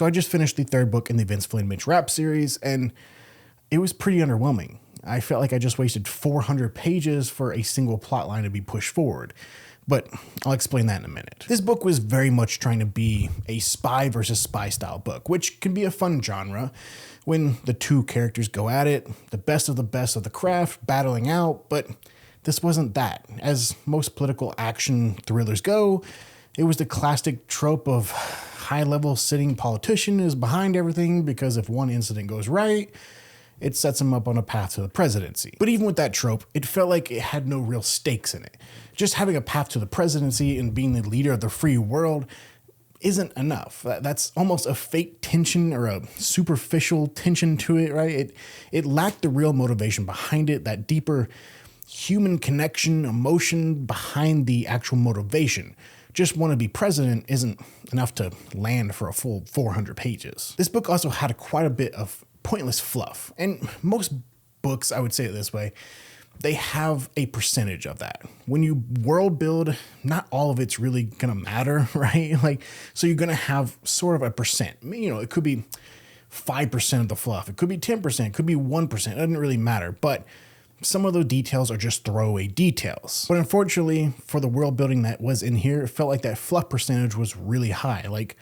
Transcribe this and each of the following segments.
So I just finished the third book in the Vince Flynn Mitch Rapp series, and it was pretty underwhelming. I felt like I just wasted 400 pages for a single plot line to be pushed forward. But I'll explain that in a minute. This book was very much trying to be a spy versus spy style book, which can be a fun genre when the two characters go at it, the best of the craft, battling out, but this wasn't that. As most political action thrillers go, it was the classic trope of high-level sitting politician is behind everything because if one incident goes right, it sets him up on a path to the presidency. But even with that trope, it felt like it had no real stakes in it. Just having a path to the presidency and being the leader of the free world isn't enough. That's almost a fake tension or a superficial tension to it, right? It lacked the real motivation behind it, that deeper human connection, emotion behind the actual motivation. Just want to be president isn't enough to land for a full 400 pages. This book also had quite a bit of pointless fluff. And most books, I would say it this way, they have a percentage of that. When you world build, not all of it's really gonna matter, right? So you're gonna have sort of a percent. It could be 5% of the fluff. It could be 10%. It could be 1%. It doesn't really matter. But some of those details are just throwaway details. But unfortunately, for the world building that was in here, it felt like that fluff percentage was really high, like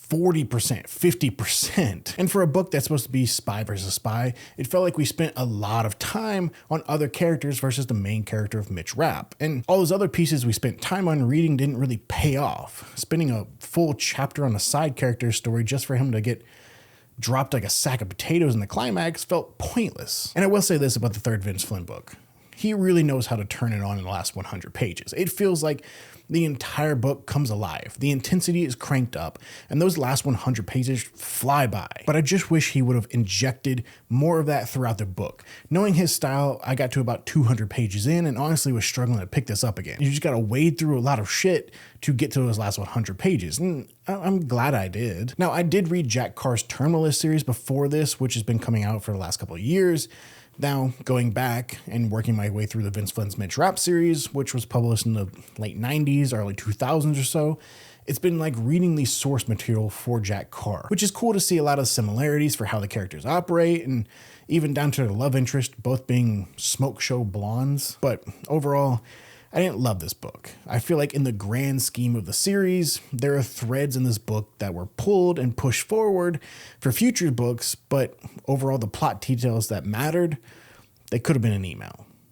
40%, 50%. And for a book that's supposed to be spy versus spy, it felt like we spent a lot of time on other characters versus the main character of Mitch Rapp. And all those other pieces we spent time on reading didn't really pay off. Spending a full chapter on a side character story just for him to get dropped like a sack of potatoes in the climax felt pointless. And I will say this about the third Vince Flynn book. He really knows how to turn it on in the last 100 pages. It feels like the entire book comes alive. The intensity is cranked up, and those last 100 pages fly by. But I just wish he would have injected more of that throughout the book. Knowing his style, I got to about 200 pages in and honestly was struggling to pick this up again. You just gotta wade through a lot of shit to get to those last 100 pages, and I'm glad I did. Now, I did read Jack Carr's Terminalist series before this, which has been coming out for the last couple of years. Now, going back and working my way through the Vince Flynn's Mitch Rapp series, which was published in the late 90s, early 2000s or so, it's been like reading the source material for Jack Carr, which is cool to see a lot of similarities for how the characters operate, and even down to their love interest, both being smoke show blondes. But overall, I didn't love this book. I feel like in the grand scheme of the series, there are threads in this book that were pulled and pushed forward for future books, but overall the plot details that mattered, they could have been an email.